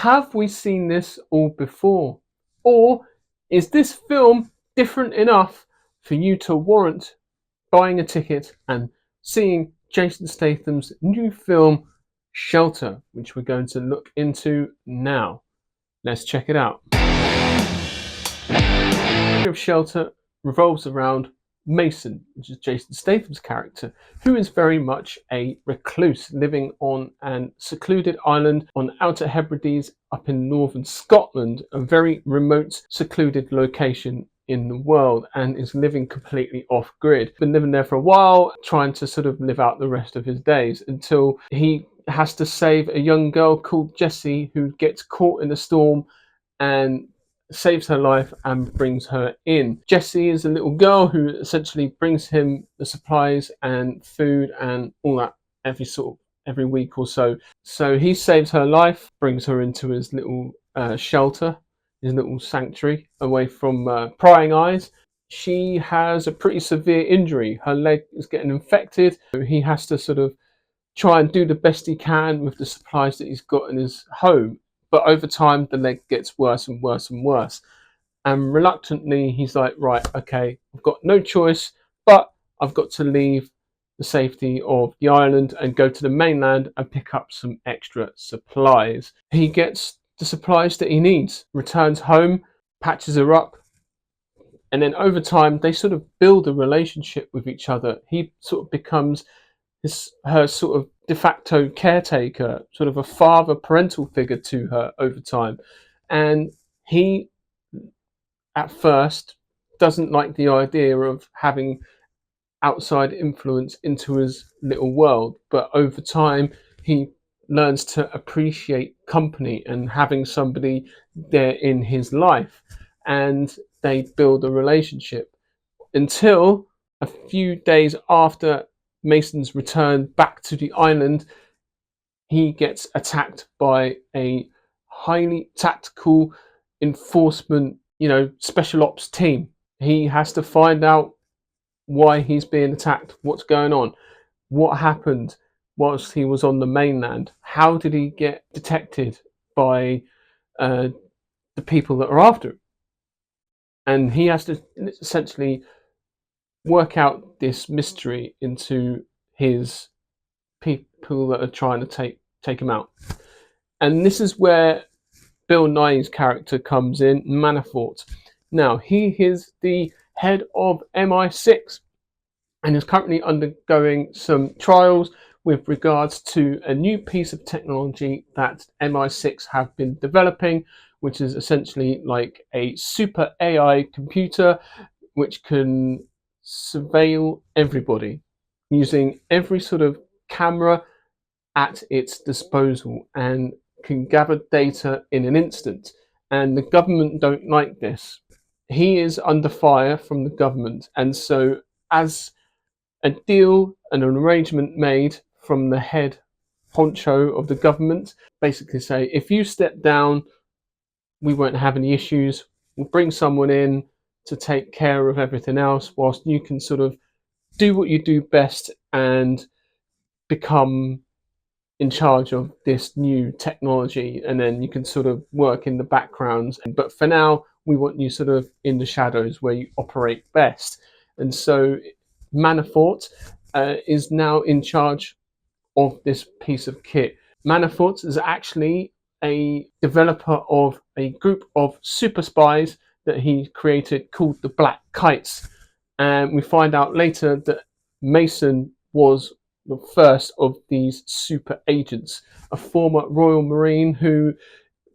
Have we seen this all before? Or is this film different enough for you to warrant buying a ticket and seeing Jason Statham's new film, Shelter, which we're going to look into now? Let's check it out. The story of Shelter revolves around Mason, which is Jason Statham's character, who is very much a recluse living on an secluded island on Outer Hebrides up in northern Scotland, a very remote, secluded location in the world, and is living completely off grid. Been living there for a while, trying to sort of live out the rest of his days until he has to save a young girl called Jessie who gets caught in a storm and saves her life and brings her in. Jessie is a little girl who essentially brings him the supplies and food and all that every week or so. So he saves her life, brings her into his little shelter, his little sanctuary away from prying eyes. She has a pretty severe injury. Her leg is getting infected. So he has to sort of try and do the best he can with the supplies that he's got in his home. But over time, the leg gets worse and worse and worse. And reluctantly, he's like, right, okay, I've got no choice, but I've got to leave the safety of the island and go to the mainland and pick up some extra supplies. He gets the supplies that he needs, returns home, patches her up, and then over time, they sort of build a relationship with each other. He sort of becomes her sort of de facto caretaker, sort of a father parental figure to her over time. And he at first doesn't like the idea of having outside influence into his little world, but over time he learns to appreciate company and having somebody there in his life, and they build a relationship until a few days after Mason's return back to the island, he gets attacked by a highly tactical enforcement, special ops team. He has to find out why he's being attacked, what's going on, what happened whilst he was on the mainland, how did he get detected by the people that are after him. And he has to essentially work out this mystery into his people that are trying to take him out. And this is where Bill Nighy's character comes in, Manafort. Now, he is the head of MI6 and is currently undergoing some trials with regards to a new piece of technology that MI6 have been developing, which is essentially like a super AI computer which can surveil everybody using every sort of camera at its disposal and can gather data in an instant. And the government don't like this. He is under fire from the government, and so as a deal and an arrangement made from the head honcho of the government, basically say, if you step down, we won't have any issues. We'll bring someone in to take care of everything else whilst you can sort of do what you do best and become in charge of this new technology, and then you can sort of work in the background. But for now, we want you sort of in the shadows where you operate best. And so Manafort is now in charge of this piece of kit. Manafort is actually a developer of a group of super spies that he created called the Black Kites. And we find out later that Mason was the first of these super agents, a former Royal Marine who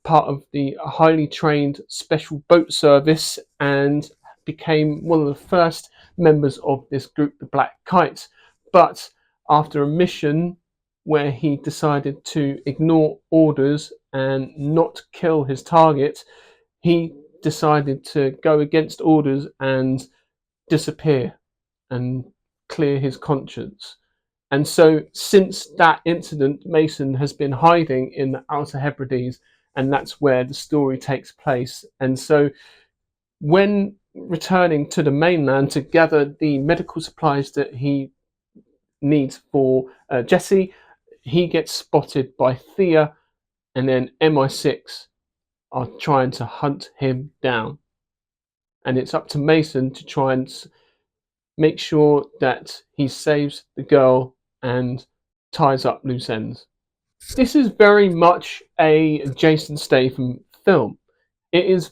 part of the highly trained special boat service and became one of the first members of this group, the Black Kites. But after a mission where he decided to ignore orders and not kill his target, he decided to go against orders and disappear and clear his conscience. And so since that incident, Mason has been hiding in the Outer Hebrides, and that's where the story takes place. And so when returning to the mainland to gather the medical supplies that he needs for Jessie, he gets spotted by Thea, and then MI6 are trying to hunt him down, and it's up to Mason to try and make sure that he saves the girl and ties up loose ends. This is very much a Jason Statham film. It is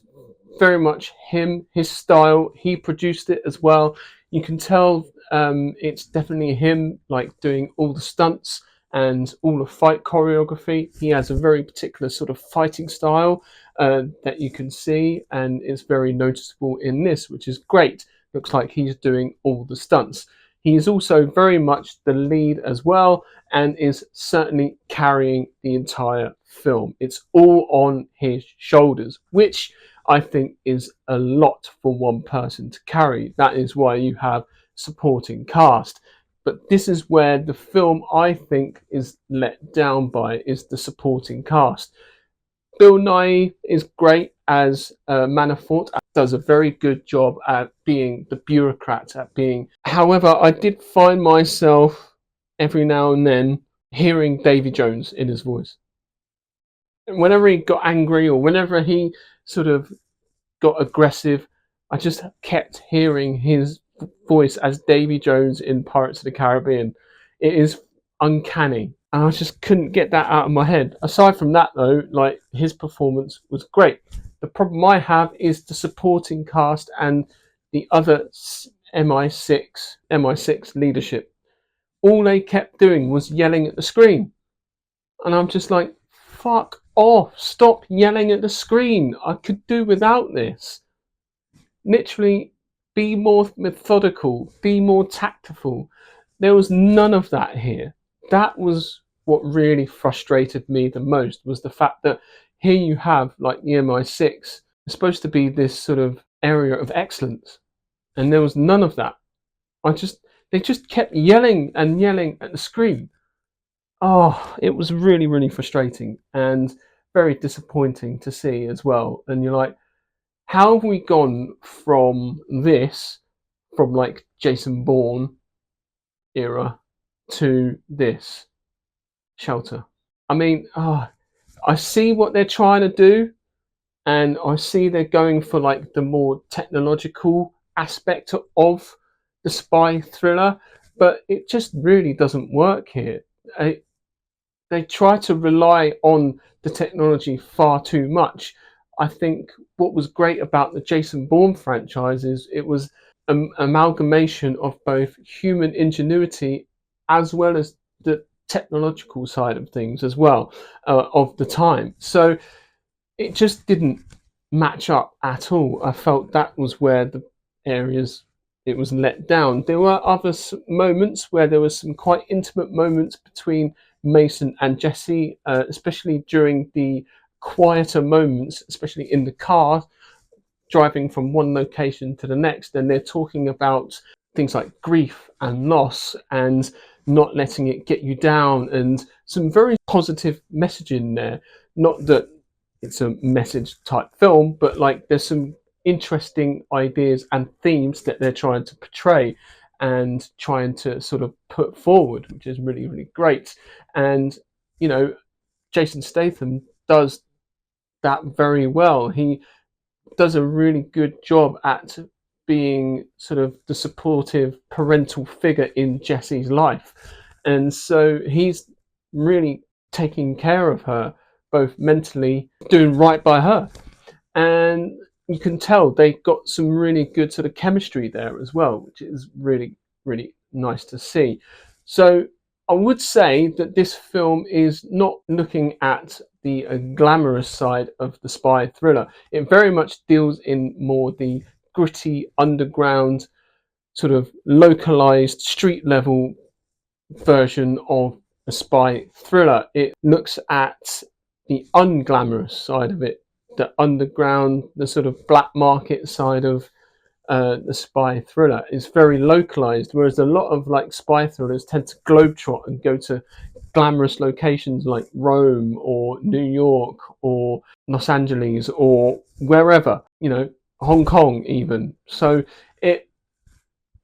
very much him, his style. He produced it as well. You can tell it's definitely him, like doing all the stunts and all the fight choreography. He has a very particular sort of fighting style that you can see, and it's very noticeable in this, which is great. Looks like he's doing all the stunts. He is also very much the lead as well, and is certainly carrying the entire film. It's all on his shoulders, which I think is a lot for one person to carry. That is why you have supporting cast. But this is where the film, I think, is let down by, is the supporting cast. Bill Nighy is great as Manafort, does a very good job at being the bureaucrat, at being. However, I did find myself every now and then hearing Davy Jones in his voice. Whenever he got angry or whenever he sort of got aggressive, I just kept hearing his voice as Davy Jones in Pirates of the Caribbean. It is uncanny, and I just couldn't get that out of my head. Aside from that, though, like his performance was great. The problem I have is the supporting cast and the other MI6 leadership. All they kept doing was yelling at the screen, and I'm just like, fuck off! Stop yelling at the screen. I could do without this. Literally, be more methodical, be more tactful. There was none of that here. That was what really frustrated me the most, was the fact that here you have like the MI6, it's supposed to be this sort of area of excellence, and there was none of that. They just kept yelling and yelling at the screen. Oh, it was really, really frustrating and very disappointing to see as well. And you're like, how have we gone from this, from like Jason Bourne era, to this Shelter? I mean, I see what they're trying to do, and I see they're going for like the more technological aspect of the spy thriller, but it just really doesn't work here. They try to rely on the technology far too much. I think what was great about the Jason Bourne franchise is it was an amalgamation of both human ingenuity as well as the technological side of things as well, of the time. So it just didn't match up at all. I felt that was where the areas it was let down. There were other moments where there were some quite intimate moments between Mason and Jesse, especially during the quieter moments, especially in the car, driving from one location to the next, and they're talking about things like grief and loss and not letting it get you down, and some very positive messaging there. Not that it's a message type film, but like there's some interesting ideas and themes that they're trying to portray and trying to sort of put forward, which is really, really great. And you know, Jason Statham does that very well. He does a really good job at being sort of the supportive parental figure in Jesse's life. And so he's really taking care of her, both mentally, doing right by her. And you can tell they got some really good sort of chemistry there as well, which is really, really nice to see. So I would say that this film is not looking at the glamorous side of the spy thriller. It very much deals in more the gritty underground, sort of localized street level version of a spy thriller. It looks at the unglamorous side of it, the underground, the sort of black market side of the spy thriller. Is very localized, whereas a lot of like spy thrillers tend to globetrot and go to glamorous locations like Rome or New York or Los Angeles or wherever, Hong Kong even. So it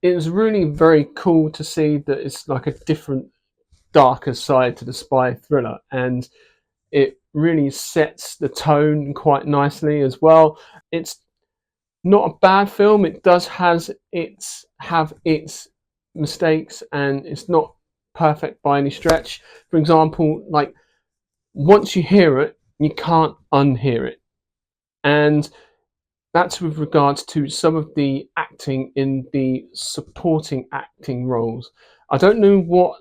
is really very cool to see that it's like a different, darker side to the spy thriller, and it really sets the tone quite nicely as well. It's not a bad film. It does have its mistakes, and it's not perfect by any stretch. For example, like once you hear it, you can't unhear it, and that's with regards to some of the acting in the supporting acting roles. I don't know what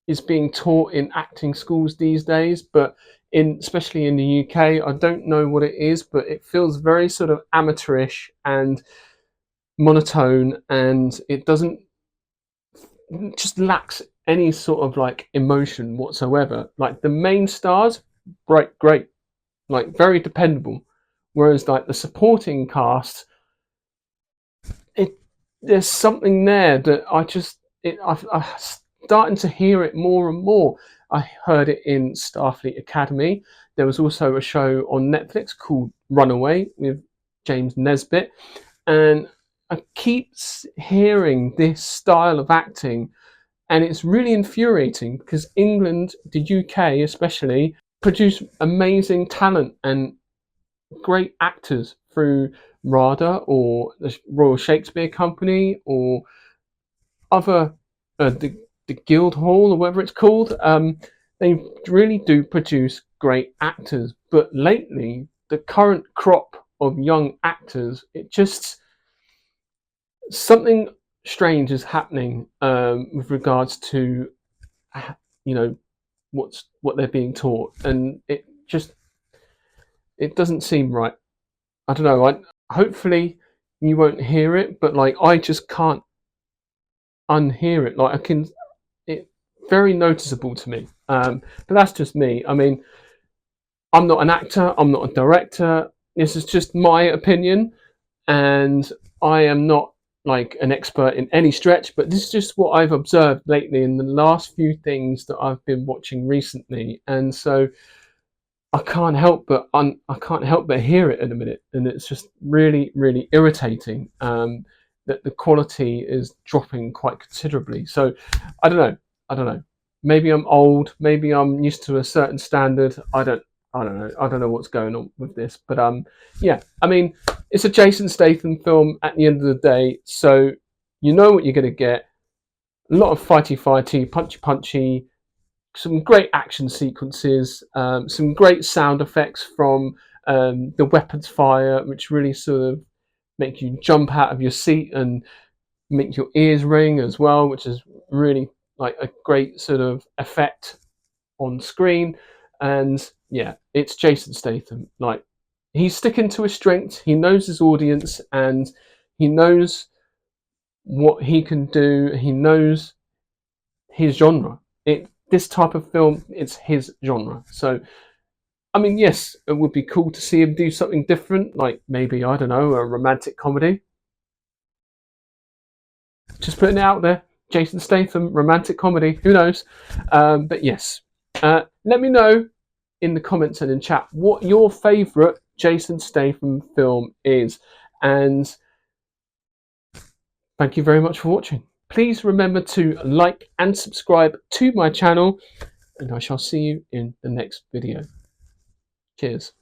is being taught in acting schools these days, but especially in the UK, I don't know what it is, but it feels very sort of amateurish and monotone, and it doesn't just lacks any sort of like emotion whatsoever. Like the main stars, great, like very dependable, whereas like the supporting cast, it there's something there that I'm starting to hear it more and more. I heard it in Starfleet Academy. There was also a show on Netflix called Runaway with James Nesbitt, and I keep hearing this style of acting, and it's really infuriating because England, the UK especially, produce amazing talent and great actors through RADA or the Royal Shakespeare Company or other the Guildhall or whatever it's called. They really do produce great actors, but lately the current crop of young actors, it just something strange is happening with regards to you know what they're being taught, and it doesn't seem right. I don't know. Hopefully you won't hear it, but like I just can't unhear it. Like I can, it very noticeable to me. But that's just me. I mean, I'm not an actor. I'm not a director. This is just my opinion, and I am not like an expert in any stretch. But this is just what I've observed lately in the last few things that I've been watching recently, and so I can't help but hear it in a minute, and it's just really irritating that the quality is dropping quite considerably. So I don't know. I don't know. Maybe I'm old. Maybe I'm used to a certain standard. I don't know. I don't know what's going on with this. But yeah. I mean, it's a Jason Statham film at the end of the day, so you know what you're going to get. A lot of fighty, punchy, some great action sequences, some great sound effects from the weapons fire, which really sort of make you jump out of your seat and make your ears ring as well, which is really like a great sort of effect on screen. And yeah, it's Jason Statham. Like he's sticking to his strengths. He knows his audience, and he knows what he can do. He knows his genre. This type of film, it's his genre. So I mean, yes, it would be cool to see him do something different, like maybe I don't know, a romantic comedy. Just putting it out there, Jason Statham, romantic comedy. Who knows? But yes, let me know in the comments and in chat what your favourite Jason Statham film is, and thank you very much for watching. Please remember to like and subscribe to my channel, and I shall see you in the next video. Cheers.